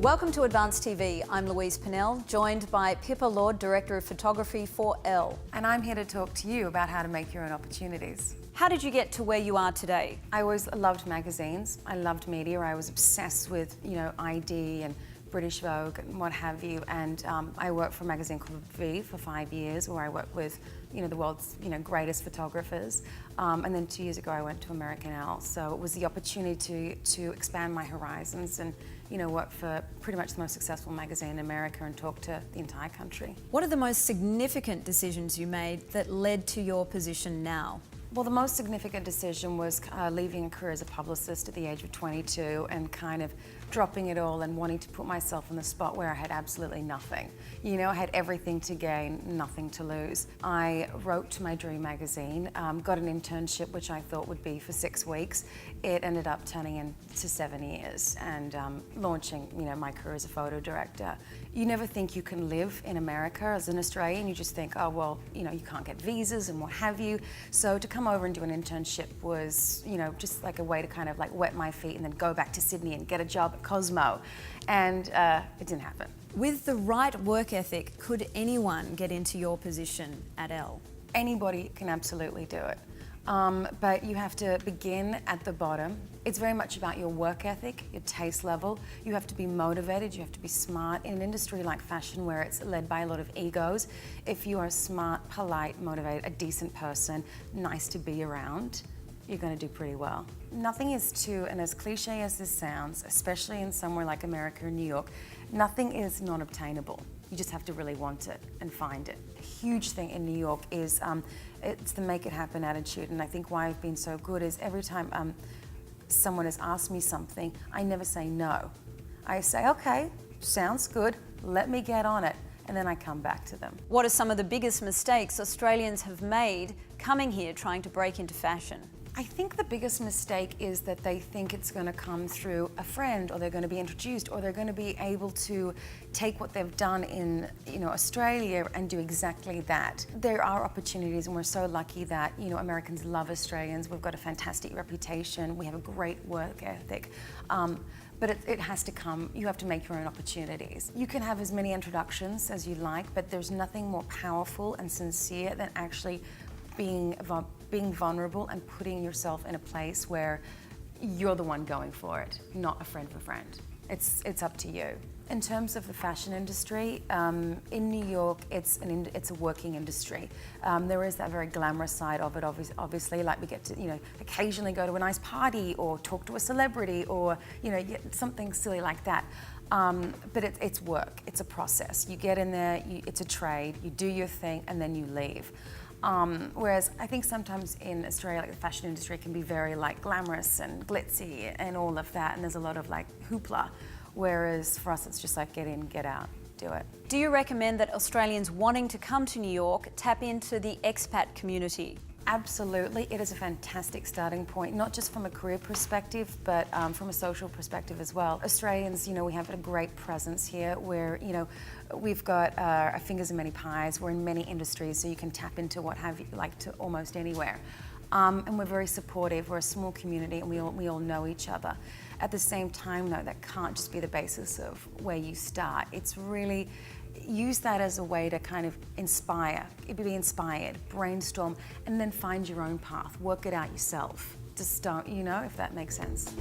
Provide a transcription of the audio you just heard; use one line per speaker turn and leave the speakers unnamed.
Welcome to Advanced TV. I'm Louise Pinnell, joined by Pippa Lord, Director of Photography for Elle.
And I'm here to talk to you about how to make your own opportunities.
How did you get to where you are today?
I always loved magazines. I loved media. I was obsessed with, ID and British Vogue and what have you. And I worked for a magazine called V for 5 years, where I worked with, the world's, greatest photographers. And then 2 years ago, I went to American Elle. So it was the opportunity to expand my horizons and, work for pretty much the most successful magazine in America and talk to the entire country.
What are the most significant decisions you made that led to your position now?
Well, the most significant decision was leaving a career as a publicist at the age of 22 and kind of dropping it all and wanting to put myself in the spot where I had absolutely nothing. I had everything to gain, nothing to lose. I wrote to my dream magazine, got an internship which I thought would be for 6 weeks. It ended up turning into 7 years and launching, my career as a photo director. You never think you can live in America as an Australian. You just think, oh, well, you can't get visas and what have you. So to come over and do an internship was, just like a way to kind of like wet my feet and then go back to Sydney and get a job at Cosmo. And it didn't happen.
With the right work ethic, could anyone get into your position at Elle?
Anybody can absolutely do it. But you have to begin at the bottom. It's very much about your work ethic, your taste level. You have to be motivated, you have to be smart. In an industry like fashion where it's led by a lot of egos, if you are smart, polite, motivated, a decent person, nice to be around, you're going to do pretty well. Nothing is too, and as cliche as this sounds, especially in somewhere like America or New York, nothing is not obtainable. You just have to really want it and find it. A huge thing in New York is it's the make it happen attitude, and I think why I've been so good is every time someone has asked me something, I never say no. I say, okay, sounds good, let me get on it, and then I come back to them.
What are some of the biggest mistakes Australians have made coming here trying to break into fashion?
I think the biggest mistake is that they think it's going to come through a friend, or they're going to be introduced, or they're going to be able to take what they've done in Australia and do exactly that. There are opportunities, and we're so lucky that Americans love Australians. We've got a fantastic reputation. We have a great work ethic. But it has to come. You have to make your own opportunities. You can have as many introductions as you like, but there's nothing more powerful and sincere than actually being vulnerable and putting yourself in a place where you're the one going for it, not a friend for friend. It's up to you. In terms of the fashion industry, in New York, it's a working industry. There is that very glamorous side of it, obviously, like we get to, occasionally go to a nice party or talk to a celebrity or, something silly like that. But it's work, it's a process. You get in there, it's a trade, you do your thing, and then you leave. Whereas I think sometimes in Australia, like the fashion industry can be very like glamorous and glitzy and all of that, and there's a lot of like hoopla. Whereas for us, it's just like get in, get out, do it.
Do you recommend that Australians wanting to come to New York tap into the expat community?
Absolutely, it is a fantastic starting point, not just from a career perspective, but from a social perspective as well. Australians, we have a great presence here where, we've got our fingers in many pies. We're in many industries, so you can tap into what have you, like to almost anywhere. And we're very supportive. We're a small community, and we all know each other. At the same time, though, that can't just be the basis of where you start. It's really use that as a way to kind of be inspired, brainstorm, and then find your own path. Work it out yourself. Just don't, if that makes sense.